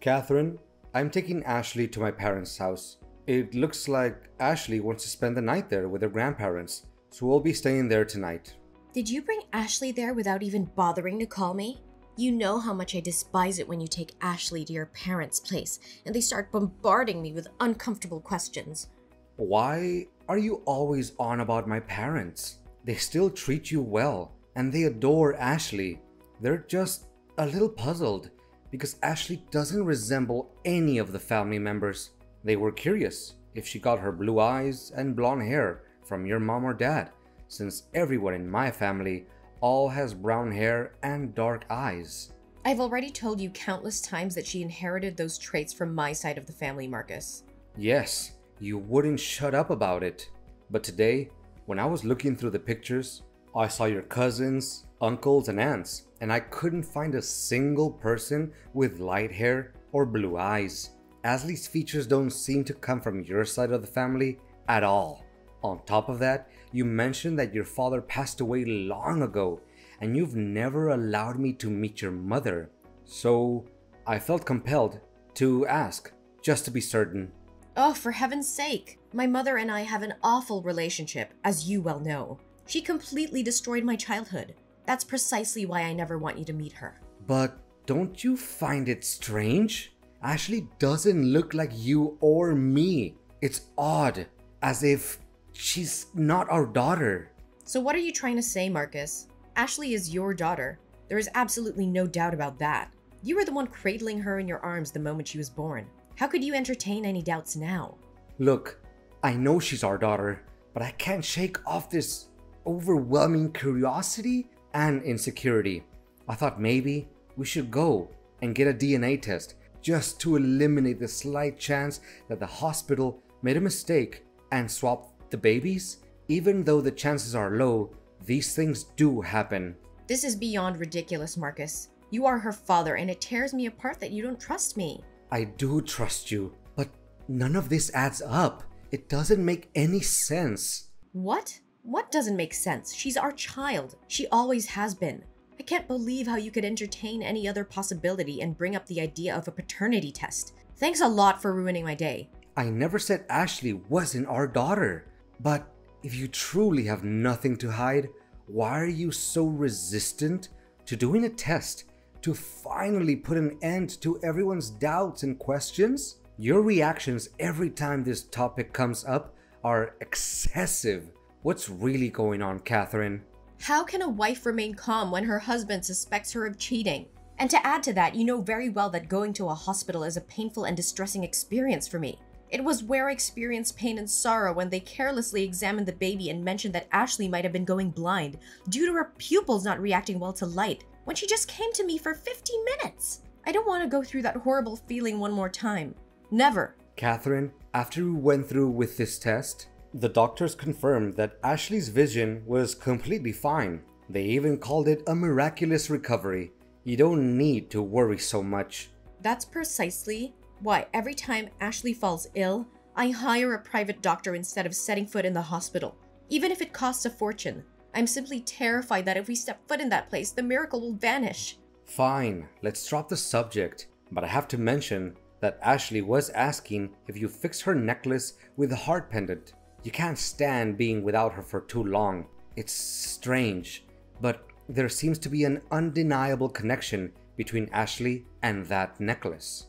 Catherine, I'm taking Ashley to my parents' house. It looks like Ashley wants to spend the night there with her grandparents, so we'll be staying there tonight. Did you bring Ashley there without even bothering to call me? You know how much I despise it when you take Ashley to your parents' place and they start bombarding me with uncomfortable questions. Why are you always on about my parents? They still treat you well, and they adore Ashley. They're just a little puzzled because Ashley doesn't resemble any of the family members. They were curious if she got her blue eyes and blonde hair from your mom or dad, since everyone in my family all has brown hair and dark eyes. I've already told you countless times that she inherited those traits from my side of the family, Marcus. Yes, you wouldn't shut up about it. But today, when I was looking through the pictures, I saw your cousins, uncles, and aunts, and I couldn't find a single person with light hair or blue eyes. Ashley's features don't seem to come from your side of the family at all. On top of that, you mentioned that your father passed away long ago, and you've never allowed me to meet your mother. So I felt compelled to ask, just to be certain. Oh, for heaven's sake! My mother and I have an awful relationship, as you well know. She completely destroyed my childhood. That's precisely why I never want you to meet her. But don't you find it strange? Ashley doesn't look like you or me. It's odd, as if she's not our daughter. So what are you trying to say, Marcus? Ashley is your daughter. There is absolutely no doubt about that. You were the one cradling her in your arms the moment she was born. How could you entertain any doubts now? Look, I know she's our daughter, but I can't shake off this overwhelming curiosity and insecurity. I thought maybe we should go and get a DNA test just to eliminate the slight chance that the hospital made a mistake and swapped the babies. Even though the chances are low, these things do happen. This is beyond ridiculous, Marcus. You are her father, and it tears me apart that you don't trust me. I do trust you, but none of this adds up. It doesn't make any sense. What? What doesn't make sense? She's our child. She always has been. I can't believe how you could entertain any other possibility and bring up the idea of a paternity test. Thanks a lot for ruining my day. I never said Ashley wasn't our daughter. But if you truly have nothing to hide, why are you so resistant to doing a test to finally put an end to everyone's doubts and questions? Your reactions every time this topic comes up are excessive. What's really going on, Catherine? How can a wife remain calm when her husband suspects her of cheating? And to add to that, you know very well that going to a hospital is a painful and distressing experience for me. It was where I experienced pain and sorrow when they carelessly examined the baby and mentioned that Ashley might have been going blind due to her pupils not reacting well to light when she just came to me for 15 minutes. I don't want to go through that horrible feeling one more time. Never. Catherine, after we went through with this test, the doctors confirmed that Ashley's vision was completely fine. They even called it a miraculous recovery. You don't need to worry so much. That's precisely why every time Ashley falls ill, I hire a private doctor instead of setting foot in the hospital. Even if it costs a fortune, I'm simply terrified that if we step foot in that place, the miracle will vanish. Fine, let's drop the subject. But I have to mention that Ashley was asking if you fixed her necklace with a heart pendant. You can't stand being without her for too long. It's strange, but there seems to be an undeniable connection between Ashley and that necklace.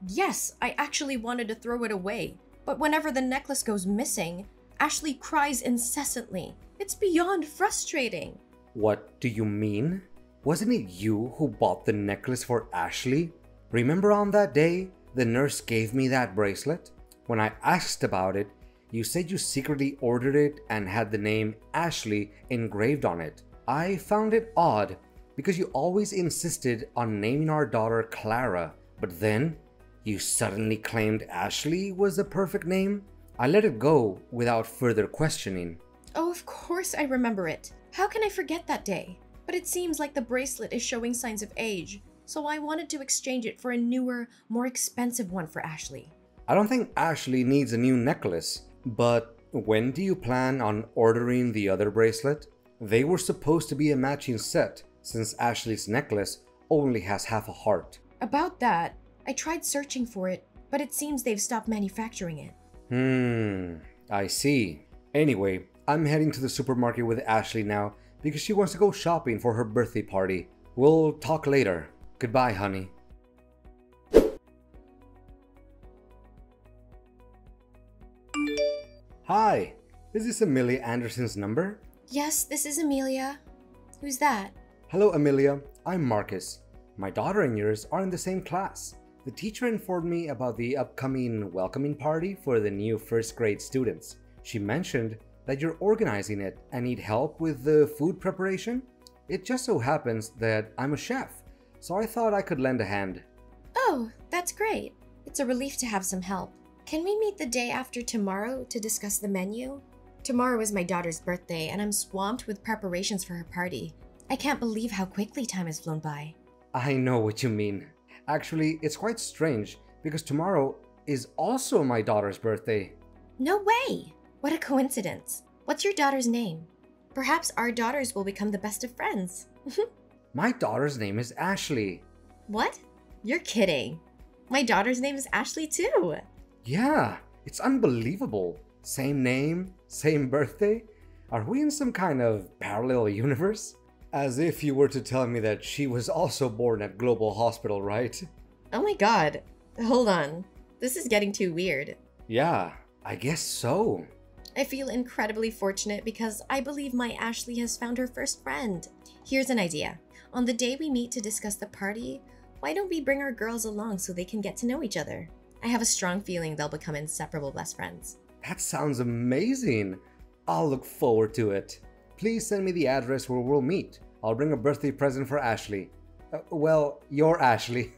Yes, I actually wanted to throw it away, but whenever the necklace goes missing, Ashley cries incessantly. It's beyond frustrating. What do you mean? Wasn't it you who bought the necklace for Ashley? Remember on that day the nurse gave me that bracelet? When I asked about it, you said you secretly ordered it and had the name Ashley engraved on it. I found it odd because you always insisted on naming our daughter Clara, but then you suddenly claimed Ashley was the perfect name. I let it go without further questioning. Oh, of course I remember it. How can I forget that day? But it seems like the bracelet is showing signs of age, so I wanted to exchange it for a newer, more expensive one for Ashley. I don't think Ashley needs a new necklace, but when do you plan on ordering the other bracelet? They were supposed to be a matching set, since Ashley's necklace only has half a heart. About that, I tried searching for it, but it seems they've stopped manufacturing it. I see. Anyway, I'm heading to the supermarket with Ashley now because she wants to go shopping for her birthday party. We'll talk later. Goodbye, honey. Hi, is this Amelia Anderson's number? Yes, this is Amelia. Who's that? Hello, Amelia. I'm Marcus. My daughter and yours are in the same class. The teacher informed me about the upcoming welcoming party for the new first grade students. She mentioned that you're organizing it and need help with the food preparation. It just so happens that I'm a chef, so I thought I could lend a hand. Oh, that's great. It's a relief to have some help. Can we meet the day after tomorrow to discuss the menu? Tomorrow is my daughter's birthday and I'm swamped with preparations for her party. I can't believe how quickly time has flown by. I know what you mean. Actually, it's quite strange because tomorrow is also my daughter's birthday. No way! What a coincidence. What's your daughter's name? Perhaps our daughters will become the best of friends. My daughter's name is Ashley. What? You're kidding. My daughter's name is Ashley too. Yeah, it's unbelievable. Same name, same birthday. Are we in some kind of parallel universe? As if you were to tell me that she was also born at Global Hospital, right? Oh my god. Hold on. This is getting too weird. Yeah, I guess so. I feel incredibly fortunate because I believe my Ashley has found her first friend. Here's an idea. On the day we meet to discuss the party, why don't we bring our girls along so they can get to know each other? I have a strong feeling they'll become inseparable best friends. That sounds amazing. I'll look forward to it. Please send me the address where we'll meet. I'll bring a birthday present for Ashley. Well, your Ashley.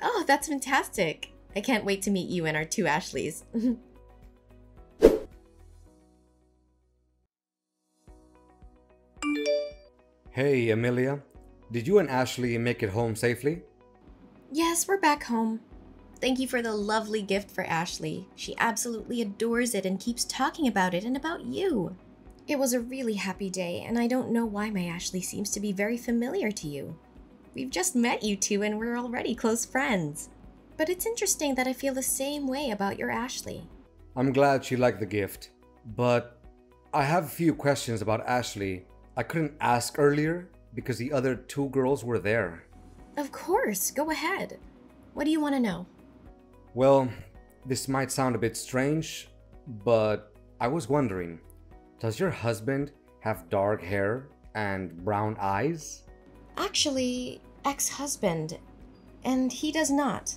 Oh, that's fantastic. I can't wait to meet you and our two Ashleys. Hey, Amelia. Did you and Ashley make it home safely? Yes, we're back home. Thank you for the lovely gift for Ashley. She absolutely adores it and keeps talking about it and about you. It was a really happy day, and I don't know why my Ashley seems to be very familiar to you. We've just met you two and we're already close friends. But it's interesting that I feel the same way about your Ashley. I'm glad she liked the gift, but I have a few questions about Ashley I couldn't ask earlier because the other two girls were there. Of course, go ahead. What do you want to know? Well, this might sound a bit strange, but I was wondering, does your husband have dark hair and brown eyes? Actually, ex-husband, and he does not.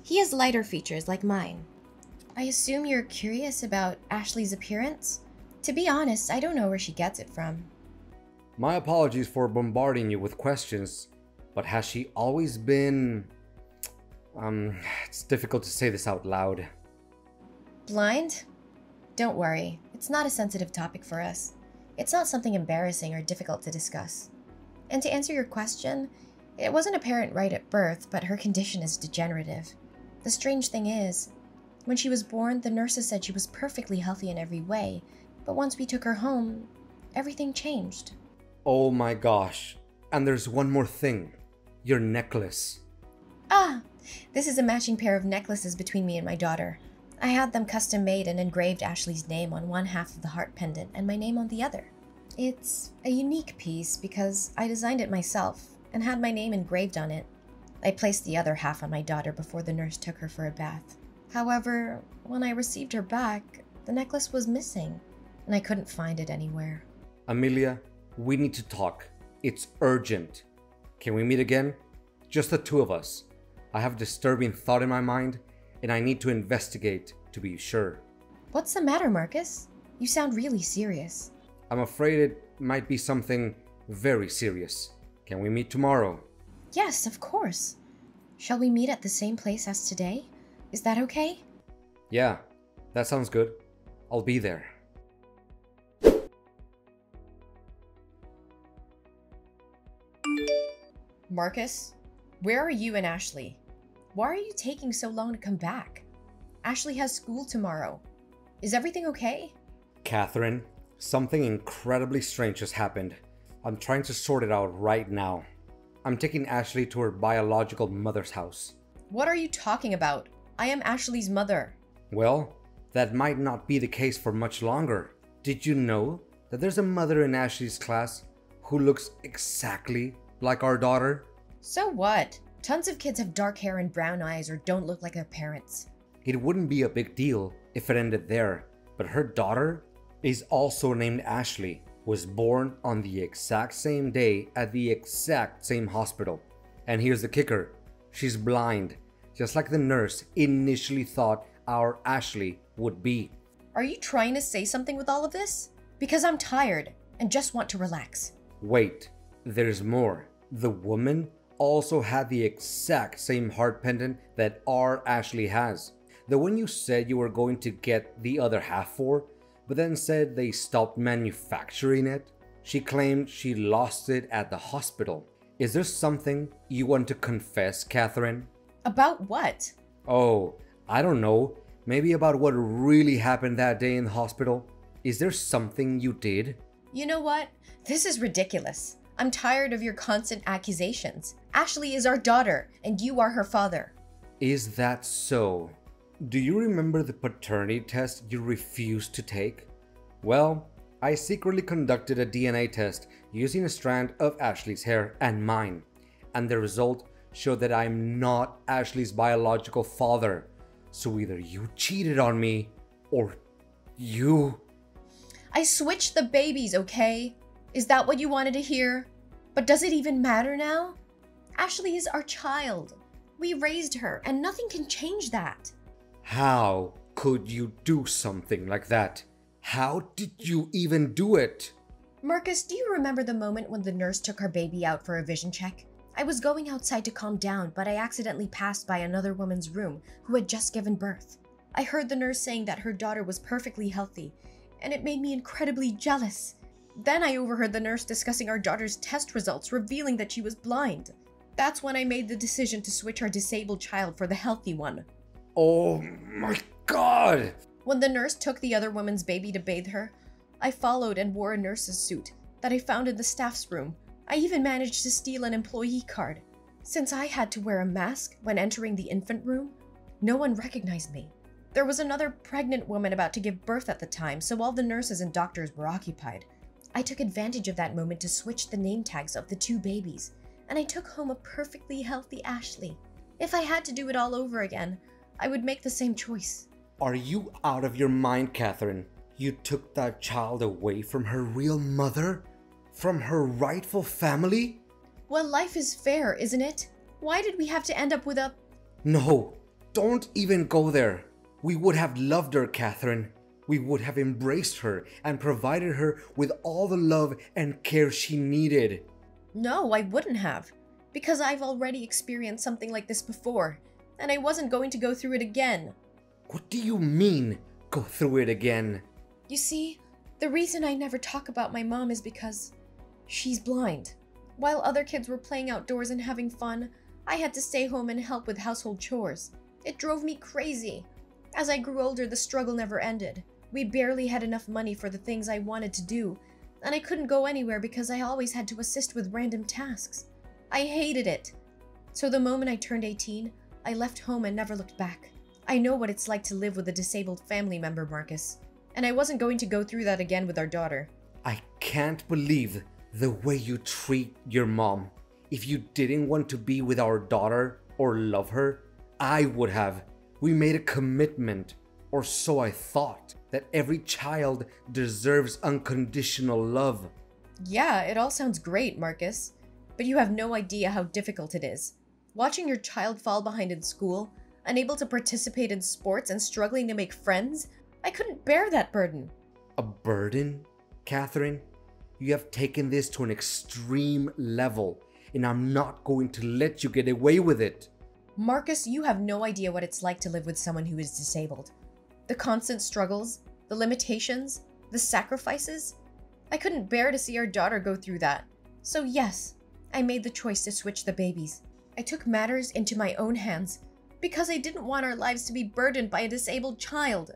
He has lighter features like mine. I assume you're curious about Ashley's appearance? To be honest, I don't know where she gets it from. My apologies for bombarding you with questions, but has she always been... it's difficult to say this out loud. Blind? Don't worry, it's not a sensitive topic for us. It's not something embarrassing or difficult to discuss. And to answer your question, it wasn't apparent right at birth, but her condition is degenerative. The strange thing is, when she was born, the nurses said she was perfectly healthy in every way, but once we took her home, everything changed. Oh my gosh. And there's one more thing. Your necklace. Ah, this is a matching pair of necklaces between me and my daughter. I had them custom made and engraved Ashley's name on one half of the heart pendant and my name on the other. It's a unique piece because I designed it myself and had my name engraved on it. I placed the other half on my daughter before the nurse took her for a bath. However, when I received her back, the necklace was missing and I couldn't find it anywhere. Amelia, we need to talk. It's urgent. Can we meet again? Just the two of us. I have a disturbing thought in my mind and I need to investigate to be sure. What's the matter, Marcus? You sound really serious. I'm afraid it might be something very serious. Can we meet tomorrow? Yes, of course. Shall we meet at the same place as today? Is that okay? Yeah, that sounds good. I'll be there. Marcus, where are you and Ashley? Why are you taking so long to come back? Ashley has school tomorrow. Is everything okay? Catherine, something incredibly strange has happened. I'm trying to sort it out right now. I'm taking Ashley to her biological mother's house. What are you talking about? I am Ashley's mother. Well, that might not be the case for much longer. Did you know that there's a mother in Ashley's class who looks exactly like our daughter? So what? Tons of kids have dark hair and brown eyes or don't look like their parents. It wouldn't be a big deal if it ended there, but her daughter is also named Ashley, was born on the exact same day at the exact same hospital. And here's the kicker, she's blind, just like the nurse initially thought our Ashley would be. Are you trying to say something with all of this? Because I'm tired and just want to relax. Wait, there's more. The woman also had the exact same heart pendant that our Ashley has. The one you said you were going to get the other half for, but then said they stopped manufacturing it. She claimed she lost it at the hospital. Is there something you want to confess, Catherine? About what? Oh, I don't know. Maybe about what really happened that day in the hospital? Is there something you did? You know what? This is ridiculous. I'm tired of your constant accusations. Ashley is our daughter, and you are her father. Is that so? Do you remember the paternity test you refused to take? Well, I secretly conducted a DNA test using a strand of Ashley's hair and mine, and the result showed that I'm not Ashley's biological father. So either you cheated on me, or you... I switched the babies, okay? Is that what you wanted to hear? But does it even matter now? Ashley is our child. We raised her, and nothing can change that. How could you do something like that? How did you even do it? Marcus, do you remember the moment when the nurse took her baby out for a vision check? I was going outside to calm down, but I accidentally passed by another woman's room who had just given birth. I heard the nurse saying that her daughter was perfectly healthy, and it made me incredibly jealous. Then I overheard the nurse discussing our daughter's test results, revealing that she was blind. That's when I made the decision to switch our disabled child for the healthy one. Oh my God! When the nurse took the other woman's baby to bathe her, I followed and wore a nurse's suit that I found in the staff's room. I even managed to steal an employee card. Since I had to wear a mask when entering the infant room, no one recognized me. There was another pregnant woman about to give birth at the time, so all the nurses and doctors were occupied. I took advantage of that moment to switch the name tags of the two babies, and I took home a perfectly healthy Ashley. If I had to do it all over again, I would make the same choice. Are you out of your mind, Catherine? You took that child away from her real mother? From her rightful family? Well, life is fair, isn't it? Why did we have to end up with a... No, don't even go there. We would have loved her, Catherine. We would have embraced her and provided her with all the love and care she needed. No, I wouldn't have. Because I've already experienced something like this before, and I wasn't going to go through it again. What do you mean, go through it again? You see, the reason I never talk about my mom is because she's blind. While other kids were playing outdoors and having fun, I had to stay home and help with household chores. It drove me crazy. As I grew older, the struggle never ended. We barely had enough money for the things I wanted to do, and I couldn't go anywhere because I always had to assist with random tasks. I hated it. So the moment I turned 18, I left home and never looked back. I know what it's like to live with a disabled family member, Marcus, and I wasn't going to go through that again with our daughter. I can't believe the way you treat your mom. If you didn't want to be with our daughter or love her, I would have. We made a commitment, or so I thought, that every child deserves unconditional love. Yeah, it all sounds great, Marcus, but you have no idea how difficult it is. Watching your child fall behind in school, unable to participate in sports and struggling to make friends, I couldn't bear that burden. A burden? Catherine, you have taken this to an extreme level, and I'm not going to let you get away with it. Marcus, you have no idea what it's like to live with someone who is disabled. The constant struggles, the limitations, the sacrifices. I couldn't bear to see our daughter go through that. So yes, I made the choice to switch the babies. I took matters into my own hands because I didn't want our lives to be burdened by a disabled child.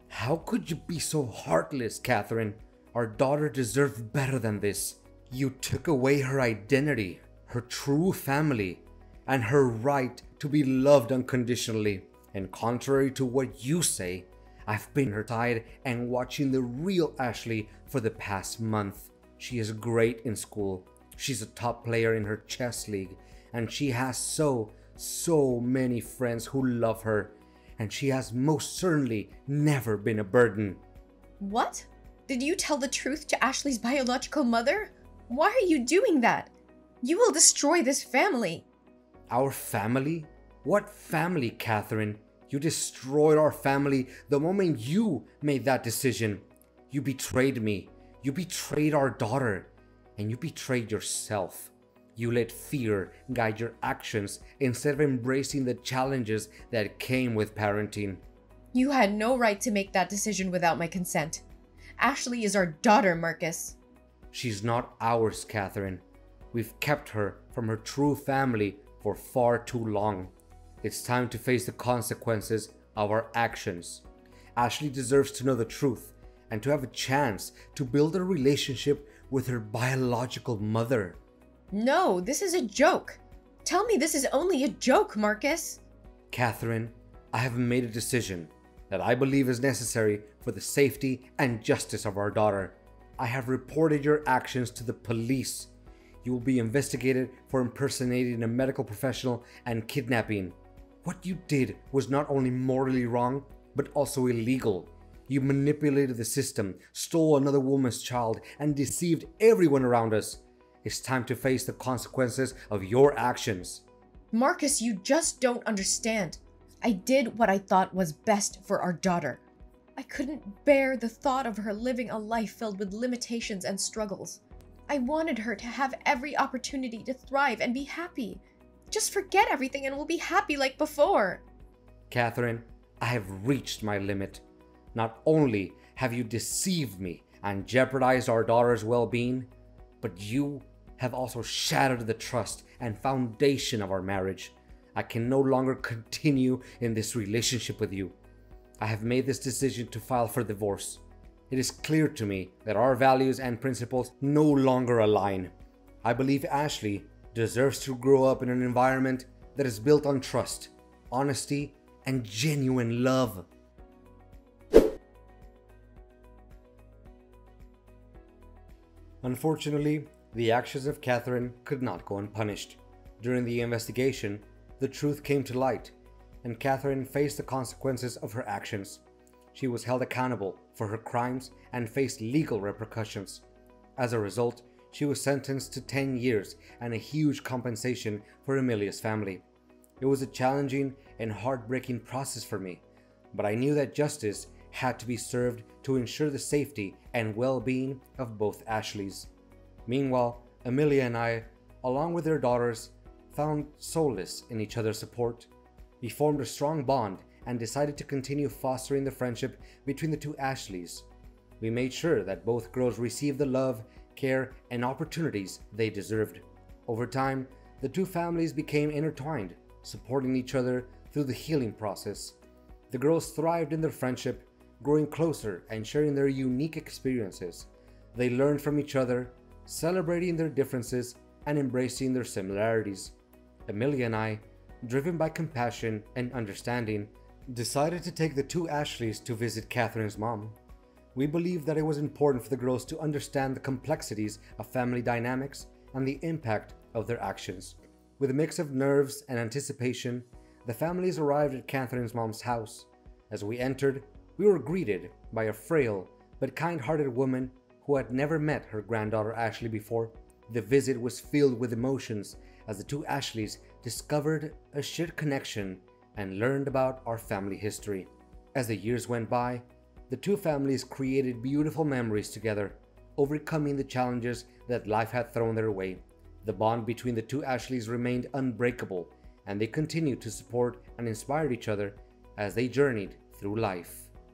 How could you be so heartless, Catherine? Our daughter deserved better than this. You took away her identity, her true family, and her right to be loved unconditionally. And contrary to what you say, I've been her side and watching the real Ashley for the past month. She is great in school. She's a top player in her chess league, and she has so many friends who love her, and she has most certainly never been a burden. What? Did you tell the truth to Ashley's biological mother? Why are you doing that? You will destroy this family. Our family? What family, Catherine? You destroyed our family the moment you made that decision. You betrayed me. You betrayed our daughter. And you betrayed yourself. You let fear guide your actions instead of embracing the challenges that came with parenting. You had no right to make that decision without my consent. Ashley is our daughter, Marcus. She's not ours, Catherine. We've kept her from her true family for far too long. It's time to face the consequences of our actions. Ashley deserves to know the truth and to have a chance to build a relationship with her biological mother. No, this is a joke. Tell me this is only a joke, Marcus. Catherine, I have made a decision that I believe is necessary for the safety and justice of our daughter. I have reported your actions to the police. You will be investigated for impersonating a medical professional and kidnapping. What you did was not only morally wrong, but also illegal. You manipulated the system, stole another woman's child, and deceived everyone around us. It's time to face the consequences of your actions. Marcus, you just don't understand. I did what I thought was best for our daughter. I couldn't bear the thought of her living a life filled with limitations and struggles. I wanted her to have every opportunity to thrive and be happy. Just forget everything and we'll be happy like before. Catherine, I have reached my limit. Not only have you deceived me and jeopardized our daughter's well-being, but you have also shattered the trust and foundation of our marriage. I can no longer continue in this relationship with you. I have made this decision to file for divorce. It is clear to me that our values and principles no longer align. I believe Ashley deserves to grow up in an environment that is built on trust, honesty, and genuine love. Unfortunately, the actions of Catherine could not go unpunished. During the investigation, the truth came to light, and Catherine faced the consequences of her actions. She was held accountable for her crimes and faced legal repercussions. As a result, she was sentenced to 10 years and a huge compensation for Amelia's family. It was a challenging and heartbreaking process for me, but I knew that justice had to be served to ensure the safety and well-being of both Ashleys. Meanwhile, Amelia and I, along with their daughters, found solace in each other's support. We formed a strong bond and decided to continue fostering the friendship between the two Ashleys. We made sure that both girls received the love, care, and opportunities they deserved. Over time, the two families became intertwined, supporting each other through the healing process. The girls thrived in their friendship, growing closer and sharing their unique experiences. They learned from each other, celebrating their differences and embracing their similarities. Amelia and I, driven by compassion and understanding, decided to take the two Ashleys to visit Catherine's mom. We believed that it was important for the girls to understand the complexities of family dynamics and the impact of their actions. With a mix of nerves and anticipation, the families arrived at Catherine's mom's house. As we entered, we were greeted by a frail but kind-hearted woman who had never met her granddaughter Ashley before. The visit was filled with emotions as the two Ashleys discovered a shared connection and learned about our family history. As the years went by, the two families created beautiful memories together, overcoming the challenges that life had thrown their way. The bond between the two Ashleys remained unbreakable, and they continued to support and inspire each other as they journeyed through life.